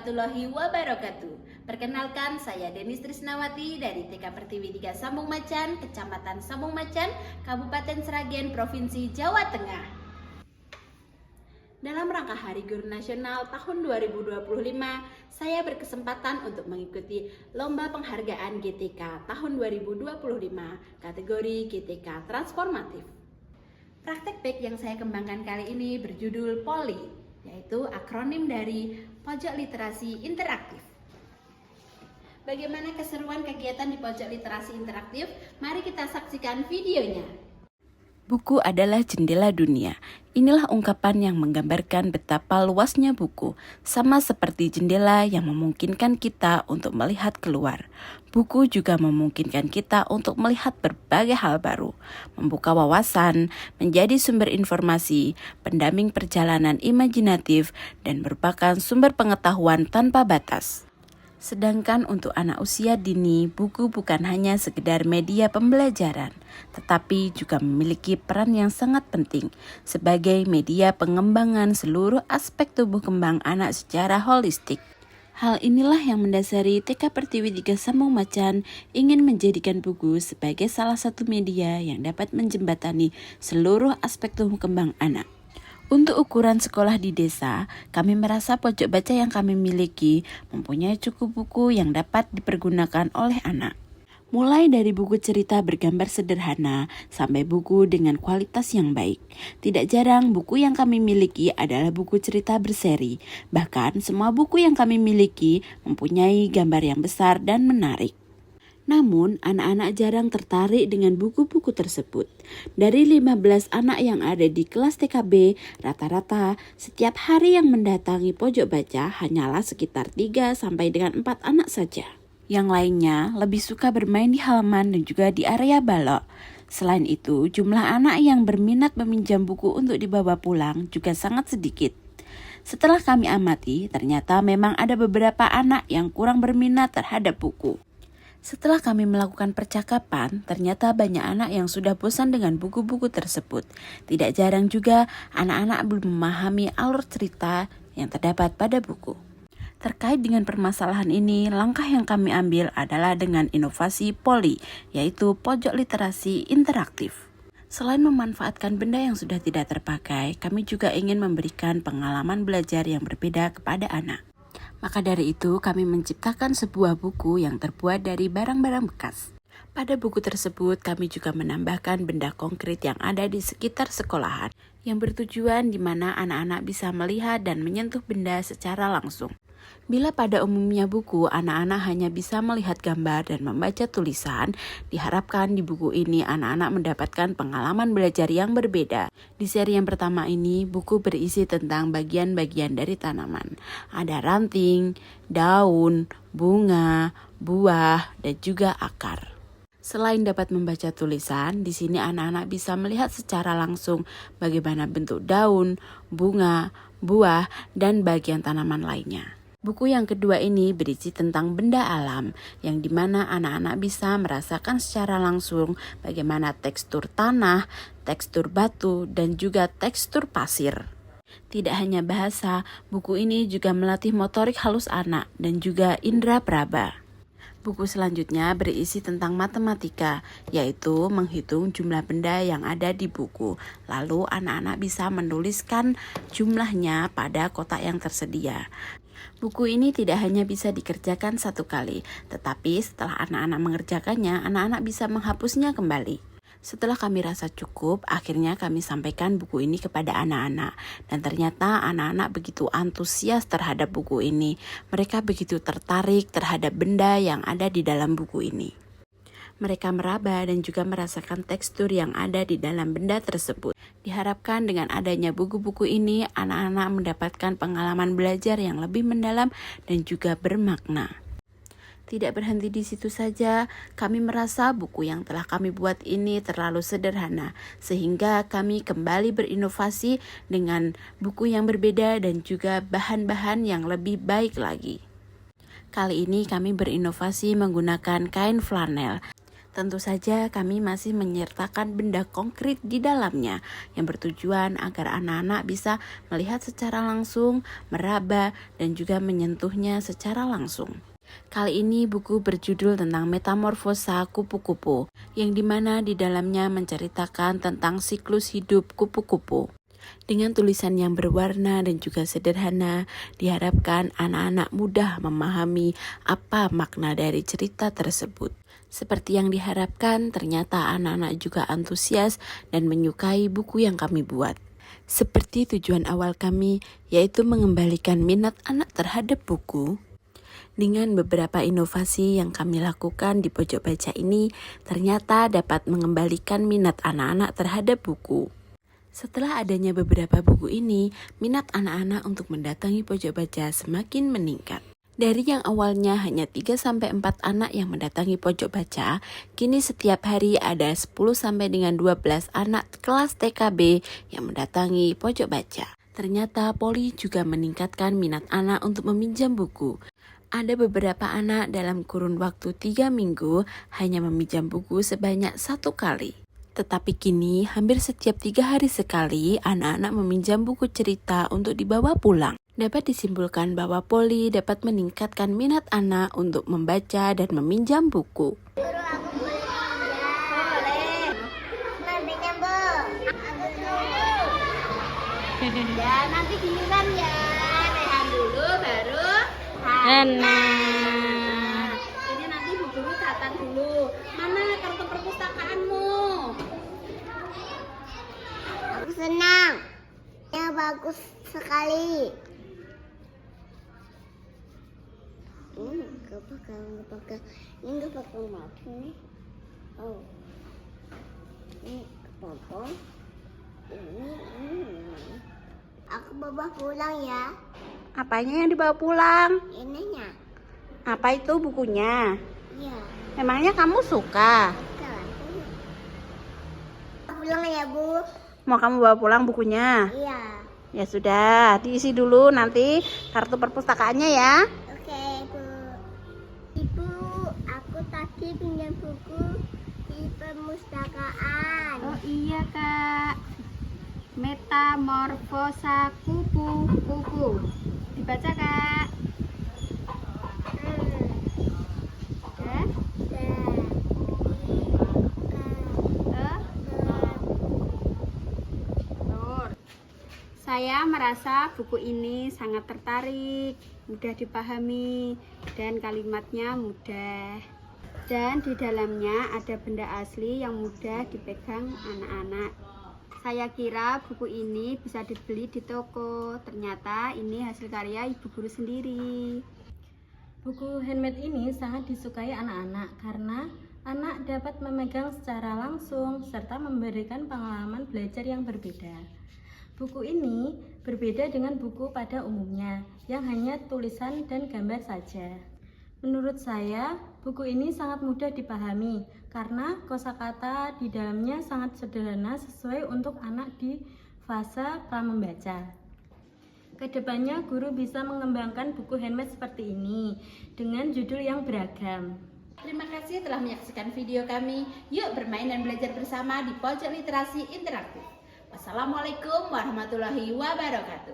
warahmatullahi wabarakatuh. Perkenalkan, saya Denis Trisnawati dari TK Pertiwi 3 Sambung Macan, Kecamatan Sambung Macan, Kabupaten Sragen, Provinsi Jawa Tengah. Dalam rangka Hari Guru Nasional tahun 2025, saya berkesempatan untuk mengikuti Lomba Penghargaan GTK tahun 2025, kategori GTK Transformatif. Praktek baik yang saya kembangkan kali ini berjudul POLI, yaitu akronim dari Pojok Literasi Interaktif. Bagaimana keseruan kegiatan di Pojok Literasi Interaktif? Mari kita saksikan videonya. Buku adalah jendela dunia. Inilah ungkapan yang menggambarkan betapa luasnya buku, sama seperti jendela yang memungkinkan kita untuk melihat keluar. Buku juga memungkinkan kita untuk melihat berbagai hal baru, membuka wawasan, menjadi sumber informasi, pendamping perjalanan imajinatif, dan merupakan sumber pengetahuan tanpa batas. Sedangkan untuk anak usia dini, buku bukan hanya sekedar media pembelajaran, tetapi juga memiliki peran yang sangat penting sebagai media pengembangan seluruh aspek tubuh kembang anak secara holistik. Hal inilah yang mendasari TK Pertiwi 3 Sambung Macan ingin menjadikan buku sebagai salah satu media yang dapat menjembatani seluruh aspek tubuh kembang anak. Untuk ukuran sekolah di desa, kami merasa pojok baca yang kami miliki mempunyai cukup buku yang dapat dipergunakan oleh anak. Mulai dari buku cerita bergambar sederhana sampai buku dengan kualitas yang baik. Tidak jarang buku yang kami miliki adalah buku cerita berseri. Bahkan semua buku yang kami miliki mempunyai gambar yang besar dan menarik. Namun, anak-anak jarang tertarik dengan buku-buku tersebut. Dari 15 anak yang ada di kelas TKB, rata-rata setiap hari yang mendatangi pojok baca hanyalah sekitar 3 sampai dengan 4 anak saja. Yang lainnya lebih suka bermain di halaman dan juga di area balok. Selain itu, jumlah anak yang berminat meminjam buku untuk dibawa pulang juga sangat sedikit. Setelah kami amati, ternyata memang ada beberapa anak yang kurang berminat terhadap buku. Setelah kami melakukan percakapan, ternyata banyak anak yang sudah bosan dengan buku-buku tersebut. Tidak jarang juga anak-anak belum memahami alur cerita yang terdapat pada buku. Terkait dengan permasalahan ini, langkah yang kami ambil adalah dengan inovasi POLI, yaitu Pojok Literasi Interaktif. Selain memanfaatkan benda yang sudah tidak terpakai, kami juga ingin memberikan pengalaman belajar yang berbeda kepada anak. Maka dari itu, kami menciptakan sebuah buku yang terbuat dari barang-barang bekas. Pada buku tersebut, kami juga menambahkan benda konkret yang ada di sekitar sekolahan, yang bertujuan di mana anak-anak bisa melihat dan menyentuh benda secara langsung. Bila pada umumnya buku, anak-anak hanya bisa melihat gambar dan membaca tulisan, diharapkan di buku ini anak-anak mendapatkan pengalaman belajar yang berbeda. Di seri yang pertama ini, buku berisi tentang bagian-bagian dari tanaman. Ada ranting, daun, bunga, buah, dan juga akar. Selain dapat membaca tulisan, di sini anak-anak bisa melihat secara langsung bagaimana bentuk daun, bunga, buah, dan bagian tanaman lainnya. Buku yang kedua ini berisi tentang benda alam, yang dimana anak-anak bisa merasakan secara langsung bagaimana tekstur tanah, tekstur batu, dan juga tekstur pasir. Tidak hanya bahasa, buku ini juga melatih motorik halus anak dan juga indera praba. Buku selanjutnya berisi tentang matematika, yaitu menghitung jumlah benda yang ada di buku. Lalu anak-anak bisa menuliskan jumlahnya pada kotak yang tersedia. Buku ini tidak hanya bisa dikerjakan satu kali, tetapi setelah anak-anak mengerjakannya, anak-anak bisa menghapusnya kembali. Setelah kami rasa cukup, akhirnya kami sampaikan buku ini kepada anak-anak. Dan ternyata anak-anak begitu antusias terhadap buku ini. Mereka begitu tertarik terhadap benda yang ada di dalam buku ini. Mereka meraba dan juga merasakan tekstur yang ada di dalam benda tersebut. Diharapkan dengan adanya buku-buku ini, anak-anak mendapatkan pengalaman belajar yang lebih mendalam dan juga bermakna. Tidak berhenti di situ saja, kami merasa buku yang telah kami buat ini terlalu sederhana, sehingga kami kembali berinovasi dengan buku yang berbeda dan juga bahan-bahan yang lebih baik lagi. Kali ini kami berinovasi menggunakan kain flanel. Tentu saja kami masih menyertakan benda konkret di dalamnya yang bertujuan agar anak-anak bisa melihat secara langsung, meraba, dan juga menyentuhnya secara langsung. Kali ini buku berjudul tentang metamorfosa kupu-kupu, yang dimana di dalamnya menceritakan tentang siklus hidup kupu-kupu. Dengan tulisan yang berwarna dan juga sederhana, diharapkan anak-anak mudah memahami apa makna dari cerita tersebut. Seperti yang diharapkan, ternyata anak-anak juga antusias dan menyukai buku yang kami buat. Seperti tujuan awal kami, yaitu mengembalikan minat anak terhadap buku. Dengan beberapa inovasi yang kami lakukan di pojok baca ini, ternyata dapat mengembalikan minat anak-anak terhadap buku. Setelah adanya beberapa buku ini, minat anak-anak untuk mendatangi pojok baca semakin meningkat. Dari yang awalnya hanya 3-4 anak yang mendatangi pojok baca, kini setiap hari ada 10-12 anak kelas TKB yang mendatangi pojok baca. Ternyata Poli juga meningkatkan minat anak untuk meminjam buku. Ada beberapa anak dalam kurun waktu 3 minggu hanya meminjam buku sebanyak 1 kali. Tetapi kini hampir setiap 3 hari sekali anak-anak meminjam buku cerita untuk dibawa pulang. Dapat disimpulkan bahwa Poli dapat meningkatkan minat anak untuk membaca dan meminjam buku. Guru, aku boleh pinjam? Boleh. Mau pinjam, Bu? Aku dulu. Ya, nanti giliran ya. Rehan dulu baru Hana. Ini nanti Bu Guru catat dulu. Mana kartu perpustakaanmu? Aku senang. Ya, bagus sekali. Gak pakai. Ini gak pakai mati nih. Oh. Ini kepompong. Ini. Aku bawa pulang ya. Apanya yang dibawa pulang? Ininya. Apa itu bukunya? Iya. Memangnya kamu suka? Pulang ya, Bu. Mau kamu bawa pulang bukunya? Iya. Ya sudah, diisi dulu nanti kartu perpustakaannya ya. Oke, Bu. Ibu, aku tadi pinjam buku di perpustakaan. Oh iya Kak, metamorfosa kupu-kupu. Dibaca Kak. Ya. Saya merasa buku ini sangat tertarik, mudah dipahami, dan kalimatnya mudah. Dan di dalamnya ada benda asli yang mudah dipegang anak-anak. Saya kira buku ini bisa dibeli di toko, ternyata ini hasil karya ibu guru sendiri. Buku handmade ini sangat disukai anak-anak karena anak dapat memegang secara langsung serta memberikan pengalaman belajar yang berbeda. Buku ini berbeda dengan buku pada umumnya yang hanya tulisan dan gambar saja. Menurut saya, buku ini sangat mudah dipahami karena kosakata di dalamnya sangat sederhana sesuai untuk anak di fase pramembaca. Kedepannya, guru bisa mengembangkan buku handmade seperti ini dengan judul yang beragam. Terima kasih telah menyaksikan video kami. Yuk bermain dan belajar bersama di Pojok Literasi Interaktif. Wassalamualaikum warahmatullahi wabarakatuh.